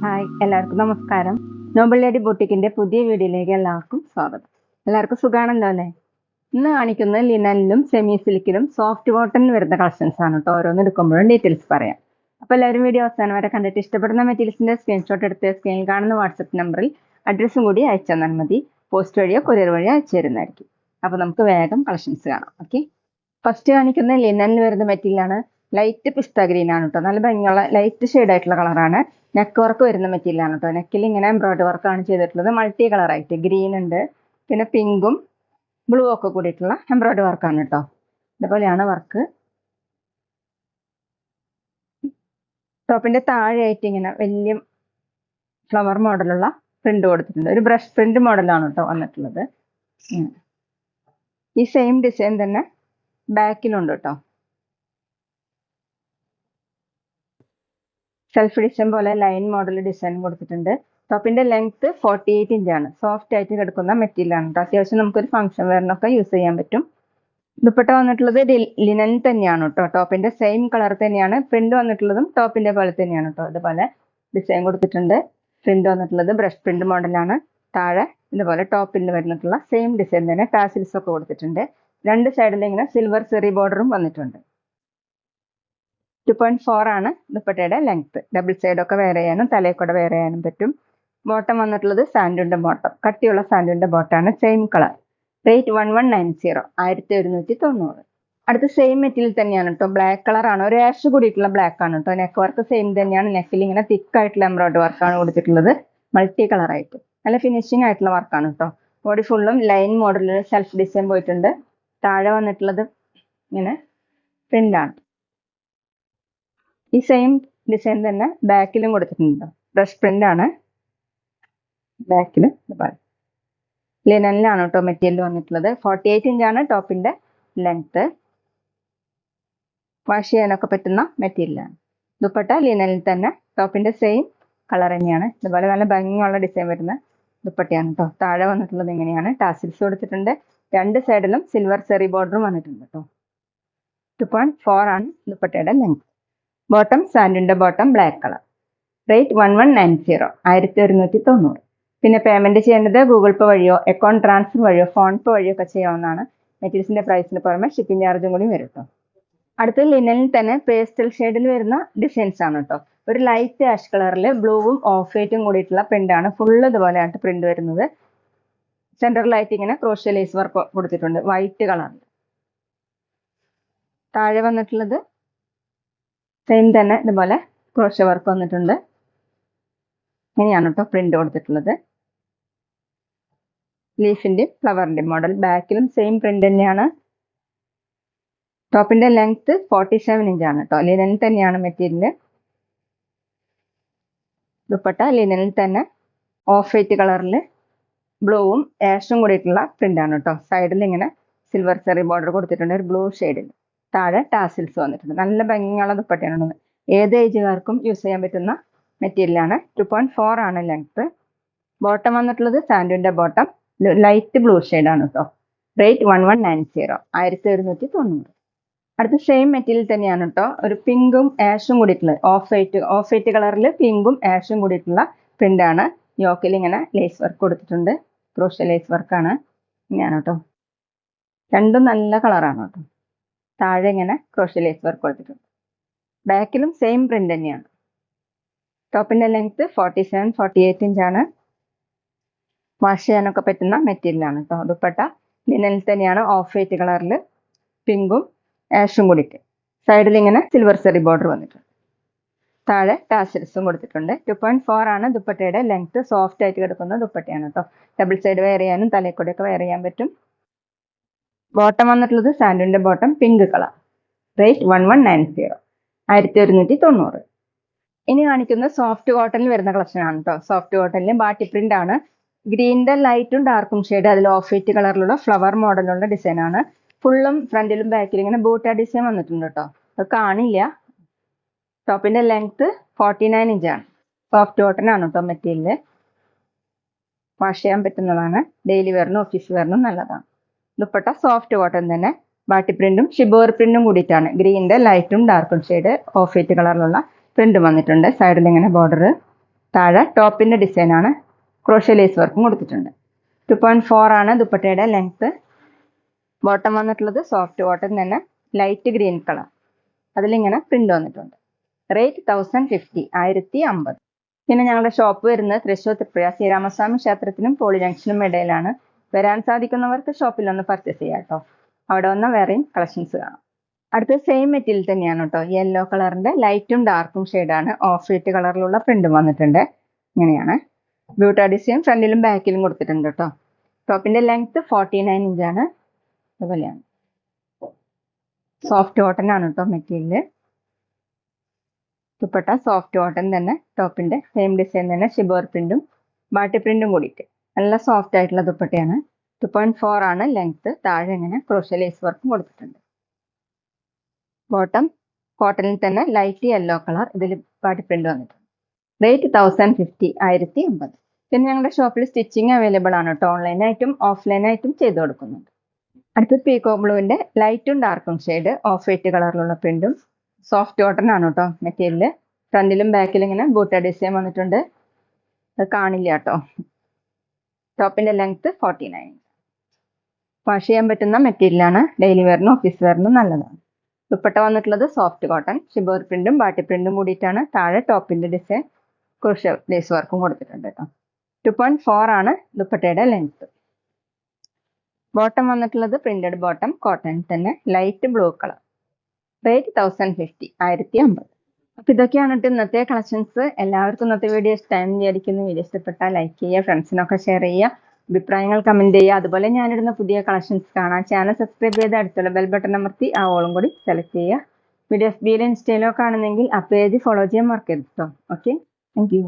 Hi, എല്ലാവർക്കും നമസ്കാരം. Noble lady ബൊട്ടിക്കിന്റെ പുതിയ വീഡിയോയിലേക്ക് എല്ലാവർക്കും സ്വാഗതം. എല്ലാവർക്കും സുഖാണല്ലോ അല്ലേ? ഇന്ന് കാണിക്കുന്നത് ലിനനിലും സെമി സിൽക്കിലും സോഫ്റ്റ് കോട്ടണിൽ വരുന്ന കളക്ഷൻസ് ആണ് കേട്ടോ. ഓരോന്ന് എടുക്കുമ്പോഴും ഡീറ്റെയിൽസ് പറയാം. അപ്പോൾ എല്ലാവരും വീഡിയോ അവസാനം വരെ കണ്ടിട്ട് ഇഷ്ടപ്പെടുന്ന മെറ്റീരിയൽസിന്റെ സ്ക്രീൻഷോട്ട് എടുത്ത് സ്ക്രീനിൽ കാണുന്ന വാട്സപ്പ് നമ്പറിൽ അഡ്രസ്സും കൂടി അയച്ചു തന്നാൽ മതി. പോസ്റ്റ് വഴിയോ കൊറിയർ വഴിയോ അയച്ചു തരുന്നതായിരിക്കും. അപ്പോൾ നമുക്ക് വേഗം കളക്ഷൻസ് കാണാം. ഓക്കെ, ഫസ്റ്റ് കാണിക്കുന്ന ലിനനിൽ വരുന്ന മെറ്റീരിയലാണ്. ലൈറ്റ് പിസ്ത ഗ്രീൻ ആണ് കേട്ടോ. നല്ല ഭംഗിയുള്ള ലൈറ്റ് ഷെയ്ഡ് ആയിട്ടുള്ള കളറാണ്. നെക്ക് വർക്ക് വരുന്ന മെറ്റീരിയൽ ആണ് കേട്ടോ. നെക്കിൽ ഇങ്ങനെ എംബ്രോയിഡറി വർക്കാണ് ചെയ്തിട്ടുള്ളത്. മൾട്ടി കളറായിട്ട് ഗ്രീൻ ഉണ്ട്, പിന്നെ പിങ്കും ബ്ലൂ ഒക്കെ കൂടിയിട്ടുള്ള എംബ്രോയിഡറി വർക്കാണ് കേട്ടോ. ഇതുപോലെയാണ് വർക്ക്. ടോപ്പിന്റെ താഴെയായിട്ട് ഇങ്ങനെ വലിയ ഫ്ലവർ മോഡലുള്ള പ്രിന്റ് കൊടുത്തിട്ടുണ്ട്. ഒരു ബ്രഷ് പ്രിന്റ് മോഡലാണ് കേട്ടോ വന്നിട്ടുള്ളത്. ഈ സെയിം ഡിസൈൻ തന്നെ ബാക്കിലുണ്ട് കേട്ടോ. സെൽഫ് ഡിസൈൻ പോലെ ലൈൻ മോഡൽ ഡിസൈൻ കൊടുത്തിട്ടുണ്ട്. ടോപ്പിന്റെ ലെങ്ത് 48 ഇഞ്ചാണ്. സോഫ്റ്റ് ആയിട്ട് കിടക്കുന്ന മെറ്റീരിയൽ ആണ് കേട്ടോ. അത്യാവശ്യം നമുക്കൊരു ഫംഗ്ഷൻ വെയറിനൊക്കെ യൂസ് ചെയ്യാൻ പറ്റും. ദുപ്പട്ട വന്നിട്ടുള്ളത് ലിനൻ തന്നെയാണ് കേട്ടോ. ടോപ്പിന്റെ സെയിം കളർ തന്നെയാണ്. പ്രിന്റ് വന്നിട്ടുള്ളതും ടോപ്പിന്റെ പോലെ തന്നെയാണ് കേട്ടോ. ഇതുപോലെ ഡിസൈൻ കൊടുത്തിട്ടുണ്ട്. പ്രിന്റ് വന്നിട്ടുള്ളത് ബ്രഷ് പ്രിന്റ് മോഡലാണ്. താഴെ ഇതുപോലെ ടോപ്പിൽ വരുന്നിട്ടുള്ള സെയിം ഡിസൈൻ തന്നെ ടാസിൽസ് ഒക്കെ കൊടുത്തിട്ടുണ്ട്. രണ്ട് സൈഡിൽ ഇങ്ങനെ സിൽവർ സെറി ബോർഡറും വന്നിട്ടുണ്ട്. 2.4 ആണ് ദുപ്പട്ടയുടെ ലെങ്ത്. ഡബിൾ സൈഡൊക്കെ വെയർ ചെയ്യാനും തലയിൽ കൂടെ വെയർ ചെയ്യാനും പറ്റും. ബോട്ടം വന്നിട്ടുള്ളത് സാൻഡൂണിന്റെ ബോട്ടം, കട്ടിയുള്ള സാൻഡൂണിന്റെ ബോട്ടമാണ്. Same colour. റേറ്റ് 1190, 1190. അടുത്ത സെയിം മെറ്റീരിയൽ തന്നെയാണ് കേട്ടോ. ബ്ലാക്ക് കളർ ആണ്, ഒരു ആഷ് കൂടിയിട്ടുള്ള ബ്ലാക്ക് ആണ് കേട്ടോ. നെക്ക് വർക്ക് സെയിം തന്നെയാണ്. നെക്കിൽ ഇങ്ങനെ തിക്ക് ആയിട്ടുള്ള എംബ്രോയിഡറി വർക്കാണ് കൊടുത്തിട്ടുള്ളത്. മൾട്ടി കളർ ആയിട്ട് നല്ല ഫിനിഷിംഗ് ആയിട്ടുള്ള വർക്കാണ് കേട്ടോ. ബോഡി ഫുള്ളും ലൈൻ മോഡലിൽ സെൽഫ് ഡിസൈൻ പോയിട്ടുണ്ട്. താഴെ വന്നിട്ടുള്ളത് ഇങ്ങനെ പ്രിന്റ് ആണ്. ഈ സെയിം ഡിസൈൻ തന്നെ ബാക്കിലും കൊടുത്തിട്ടുണ്ട്. ബ്രഷ് പ്രിന്റ് ആണ് ബാക്കിൽ. ലിനനിലാണ് കേട്ടോ മെറ്റീരിയൽ വന്നിട്ടുള്ളത്. 48 ഇഞ്ചാണ് ടോപ്പിന്റെ ലെങ്ത്. വാഷ് ചെയ്യാനൊക്കെ പറ്റുന്ന മെറ്റീരിയലാണ്. ദുപ്പട്ട ലിനനിൽ തന്നെ. ടോപ്പിന്റെ സെയിം കളർ തന്നെയാണ്. ഇതുപോലെ നല്ല ഭംഗിയുള്ള ഡിസൈൻ വരുന്ന ദുപ്പട്ടയാണ് കേട്ടോ. താഴെ വന്നിട്ടുള്ളത് ഇങ്ങനെയാണ്. ടാസിൽസ് കൊടുത്തിട്ടുണ്ട്. രണ്ട് സൈഡിലും സിൽവർ സെറി ബോർഡറും വന്നിട്ടുണ്ട് കേട്ടോ. 2.4 ആണ് ദുപ്പട്ടയുടെ ലെങ്ത്. ബോട്ടം സാൻഡൂണിന്റെ ബോട്ടം ബ്ലാക്ക് കളർ. റേറ്റ് 1190, 1190. പിന്നെ പേയ്മെന്റ് ചെയ്യേണ്ടത് ഗൂഗിൾ പേ വഴിയോ അക്കൗണ്ട് ട്രാൻസ്ഫർ വഴിയോ ഫോൺ പേ വഴിയോ ഒക്കെ ചെയ്യാവുന്നതാണ്. മെറ്റീരിയൽസിന്റെ പ്രൈസിന് പുറമെ ഷിപ്പിംഗ് ചാർജും കൂടി വരും കേട്ടോ. അടുത്ത ലിനനിൽ തന്നെ പേസ്റ്റൽ ഷെയ്ഡിൽ വരുന്ന ഡിസൈൻസ് ആണ് കേട്ടോ. ഒരു ലൈറ്റ് ആഷ് കളറിൽ ബ്ലൂവും ഓഫ് വൈറ്റും കൂടിയിട്ടുള്ള പ്രിന്റ് ആണ്. ഫുള്ള് ഇതുപോലെയാണ് പ്രിന്റ് വരുന്നത്. സെന്ററിലായിട്ട് ഇങ്ങനെ ക്രോഷ്യ ലേസ് വർക്ക് കൊടുത്തിട്ടുണ്ട് വൈറ്റ് കളറിൽ. താഴെ വന്നിട്ടുള്ളത് സെയിം തന്നെ ഇതുപോലെ ക്രോഷ്യ വർക്ക് വന്നിട്ടുണ്ട്. ഇങ്ങനെയാണ് കേട്ടോ പ്രിന്റ് കൊടുത്തിട്ടുള്ളത്. ലീഫിന്റെ ഫ്ലവറിന്റെ മോഡൽ. ബാക്കിലും സെയിം പ്രിന്റ് തന്നെയാണ്. ടോപ്പിന്റെ ലെങ്ത് 47 ഇഞ്ചാണ് കേട്ടോ. ലിനനിൽ തന്നെയാണ് മെറ്റീരിയൽ. ദുപ്പട്ട ലിനനിൽ തന്നെ ഓഫ് വൈറ്റ് കളറിൽ ബ്ലൂവും ആഷും കൂടിയിട്ടുള്ള പ്രിന്റ് ആണ് കേട്ടോ. സൈഡിൽ ഇങ്ങനെ സിൽവർ സെറി ബോർഡർ കൊടുത്തിട്ടുണ്ട് ഒരു ബ്ലൂ ഷെയ്ഡിൽ. താഴെ ടാസിൽസ് വന്നിട്ടുണ്ട്. നല്ല ഭംഗിയുള്ള ദുപ്പട്ടയാണ്. ഏത് ഏജുകാർക്കും യൂസ് ചെയ്യാൻ പറ്റുന്ന മെറ്റീരിയലാണ്. 2.4 ആണ് ലെങ്ത്. ബോട്ടം വന്നിട്ടുള്ളത് സാൻഡൂണിന്റെ ബോട്ടം ലൈറ്റ് ബ്ലൂ ആണ് കേട്ടോ. റേറ്റ് 1190, 1190. അടുത്ത സെയിം മെറ്റീരിയൽ തന്നെയാണ് കേട്ടോ. ഒരു പിങ്കും ആഷും കൂടിയിട്ടുള്ള ഓഫ് വൈറ്റ് കളറിൽ പിങ്കും ആഷും കൂടിയിട്ടുള്ള പ്രിന്റ് ആണ്. യോക്കിൽ ഇങ്ങനെ ലേസ് വർക്ക് കൊടുത്തിട്ടുണ്ട്. ക്രോഷ്യ ലേസ് വർക്കാണ്. ഇങ്ങനെയാണ് കേട്ടോ. രണ്ടും നല്ല കളറാണ് കേട്ടോ. താഴെ ഇങ്ങനെ ക്രോഷ്യ ലേസ് വർക്ക് കൊടുത്തിട്ടുണ്ട്. ബാക്കിലും സെയിം പ്രിന്റ് തന്നെയാണ്. ടോപ്പിന്റെ ലെങ്ത് 47, 48 ഇഞ്ചാണ്. വാഷ് ചെയ്യാനൊക്കെ പറ്റുന്ന മെറ്റീരിയൽ ആണ് കേട്ടോ. ദുപ്പട്ട ലിനനിൽ തന്നെയാണ്. ഓഫ് വൈറ്റ് കളറിൽ പിങ്കും ആഷും കൂടിയിട്ട്. സൈഡിൽ ഇങ്ങനെ സിൽവർ സെറി ബോർഡർ വന്നിട്ടുണ്ട്. താഴെ ടാസിൽസും കൊടുത്തിട്ടുണ്ട്. 2.4 ആണ് ദുപ്പട്ടയുടെ ലെങ്ത്. സോഫ്റ്റ് ആയിട്ട് കിടക്കുന്ന ദുപ്പട്ടയാണ് കേട്ടോ. ഡബിൾ സൈഡ് വെയർ ചെയ്യാനും തലയിൽക്കൂടെയൊക്കെ വെയർ ചെയ്യാൻ പറ്റും. ബോട്ടം വന്നിട്ടുള്ളത് സാൻഡൂണിന്റെ ബോട്ടം പിങ്ക് കളർ. റേറ്റ് 1190, 1190. ഇനി കാണിക്കുന്നത് സോഫ്റ്റ് കോട്ടണിൽ വരുന്ന കളക്ഷൻ ആണ് കേട്ടോ. സോഫ്റ്റ് കോട്ടണിൽ ബാട്ടി പ്രിന്റ് ആണ്. ഗ്രീനിന്റെ ലൈറ്റും ഡാർക്കും ഷെയ്ഡ്, അതിൽ ഓഫ് വൈറ്റ് കളറിലുള്ള ഫ്ലവർ മോഡലുള്ള ഡിസൈൻ ആണ്. ഫുള്ളും ഫ്രണ്ടിലും ബാക്കിലും ഇങ്ങനെ ബൂട്ട ഡിസൈൻ വന്നിട്ടുണ്ട് കേട്ടോ. അത് കാണില്ല. ടോപ്പിന്റെ ലെങ്ത് 49 ഇഞ്ചാണ്. സോഫ്റ്റ് കോട്ടൺ ആണ് കേട്ടോ മെറ്റീരിയൽ. വാഷ് ചെയ്യാൻ പറ്റുന്നതാണ്. ഡെയിലി വെയറിനും ഓഫീസ് വെയറിനും നല്ലതാണ്. ദുപ്പട്ട സോഫ്റ്റ് കോട്ടൺ തന്നെ. ബാട്ടി പ്രിന്റും ഷിബോർ പ്രിന്റും കൂടിയിട്ടാണ്. ഗ്രീനിന്റെ ലൈറ്റും ഡാർക്കും ഷെയ്ഡ് ഓഫ് വൈറ്റ് കളറിലുള്ള പ്രിന്റ് വന്നിട്ടുണ്ട്. സൈഡിൽ ഇങ്ങനെ ബോർഡർ. താഴെ ടോപ്പിന്റെ ഡിസൈൻ ആണ്. ക്രോഷ്യ ലേസ് വർക്കും കൊടുത്തിട്ടുണ്ട്. 2.4 ആണ് ദുപ്പട്ടയുടെ ലെങ്ത്. ബോട്ടം വന്നിട്ടുള്ളത് സോഫ്റ്റ് കോട്ടൺ തന്നെ ലൈറ്റ് ഗ്രീൻ കളർ. അതിലിങ്ങനെ പ്രിന്റ് വന്നിട്ടുണ്ട്. റേറ്റ് 1050 1050. പിന്നെ ഞങ്ങളുടെ ഷോപ്പ് വരുന്നത് തൃശ്ശൂർ തൃപ്രിയ ശ്രീരാമസ്വാമി ക്ഷേത്രത്തിനും പോളി ജംഗ്ഷനും ഇടയിലാണ്. വരാൻ സാധിക്കുന്നവർക്ക് ഷോപ്പിൽ ഒന്ന് പർച്ചേസ് ചെയ്യാം കേട്ടോ. അവിടെ വന്ന വേറെയും കളക്ഷൻസ് കാണാം. അടുത്ത സെയിം മെറ്റീരിയൽ തന്നെയാണ് കേട്ടോ. യെല്ലോ കളറിന്റെ ലൈറ്റും ഡാർക്കും ഷെയ്ഡാണ്. ഓഫ് വൈറ്റ് കളറിലുള്ള പ്രിന്റും വന്നിട്ടുണ്ട്. ഇങ്ങനെയാണ്. ബ്യൂട്ടാ ഡിസൈൻ ഫ്രണ്ടിലും ബാക്കിലും കൊടുത്തിട്ടുണ്ട് കേട്ടോ. ടോപ്പിന്റെ ലെങ്ത് 49 ഇഞ്ചാണ്. അതുപോലെയാണ്. സോഫ്റ്റ് കോട്ടൺ ആണ് കേട്ടോ മെറ്റീരിയൽ. ദുപ്പട്ട സോഫ്റ്റ് കോട്ടൺ തന്നെ. ടോപ്പിന്റെ സെയിം ഡിസൈൻ തന്നെ ഷിബോർ പ്രിന്റും ബാട്ടി പ്രിന്റും കൂടിയിട്ട് നല്ല സോഫ്റ്റ് ആയിട്ടുള്ള ദുപ്പട്ടയാണ്. 2.4 ആണ് ലെങ്ത്. താഴെ ഇങ്ങനെ ക്രോഷ്യ ലേസ് വർക്കും കൊടുത്തിട്ടുണ്ട്. ബോട്ടം കോട്ടണിൽ തന്നെ ലൈറ്റ് യെല്ലോ കളർ. ഇതിൽ ബാട്ടി പ്രിന്റ് വന്നിട്ടുണ്ട്. റേറ്റ് 1050 1050. പിന്നെ ഞങ്ങളുടെ ഷോപ്പിൽ സ്റ്റിച്ചിങ് അവൈലബിൾ ആണ് കേട്ടോ. ഓൺലൈനായിട്ടും ഓഫ്ലൈനായിട്ടും ചെയ്ത് കൊടുക്കുന്നുണ്ട്. അടുത്തത് പീകോ ബ്ലൂവിന്റെ ലൈറ്റും ഡാർക്കും ഷെയ്ഡ് ഓഫ് വൈറ്റ് കളറിലുള്ള പ്രിന്റും സോഫ്റ്റ് കോട്ടൺ ആണ് കേട്ടോ മെറ്റീരിയൽ. ഫ്രണ്ടിലും ബാക്കിലും ഇങ്ങനെ ബൂട്ട ഡിസൈൻ വന്നിട്ടുണ്ട്. അത് കാണില്ല കേട്ടോ. ടോപ്പിന്റെ ലെങ്ത് 49. വാഷ് ചെയ്യാൻ പറ്റുന്ന മെറ്റീരിയലാണ്. ഡെയിലി വെയറിനും ഓഫീസ് വെയറിനും നല്ലതാണ്. ദുപ്പട്ട വന്നിട്ടുള്ളത് സോഫ്റ്റ് കോട്ടൺ ഷിബോർ പ്രിന്റും ബാട്ടി പ്രിന്റും കൂടിയിട്ടാണ്. താഴെ ടോപ്പിന്റെ ഡിസൈൻ ക്രോഷ്യ ലേസ് വർക്കും കൊടുത്തിട്ടുണ്ട് കേട്ടോ. 2.4 ആണ് ദുപ്പട്ടയുടെ ലെങ്ത്. ബോട്ടം വന്നിട്ടുള്ളത് പ്രിന്റഡ് ബോട്ടം കോട്ടൺ തന്നെ ലൈറ്റ് ബ്ലൂ കളർ. റേറ്റ് 1050 1050. അപ്പൊ ഇതൊക്കെയാണ് കേട്ടോ ഇന്നത്തെ കളക്ഷൻസ്. എല്ലാവർക്കും ഇന്നത്തെ വീഡിയോ ഇഷ്ടമായെന്ന് വിചാരിക്കുന്നു. വീഡിയോ ഇഷ്ടപ്പെട്ടാൽ ലൈക്ക് ചെയ്യുക, ഫ്രണ്ട്സിനൊക്കെ ഷെയർ ചെയ്യുക, അഭിപ്രായങ്ങൾ കമന്റ് ചെയ്യുക. അതുപോലെ ഞാനിടുന്ന പുതിയ കളക്ഷൻസ് കാണാൻ ചാനൽ സബ്സ്ക്രൈബ് ചെയ്ത് അടുത്തുള്ള ബെൽ ബട്ടൺ അമർത്തി ആ ഓളും കൂടി സെലക്ട് ചെയ്യുക. വീഡിയോ FB യിലോ ഇൻസ്റ്റയിലോ കാണുന്നെങ്കിൽ ആ പേജ് ഫോളോ ചെയ്യാൻ മറക്കരുത് കേട്ടോ. Okay, thank you.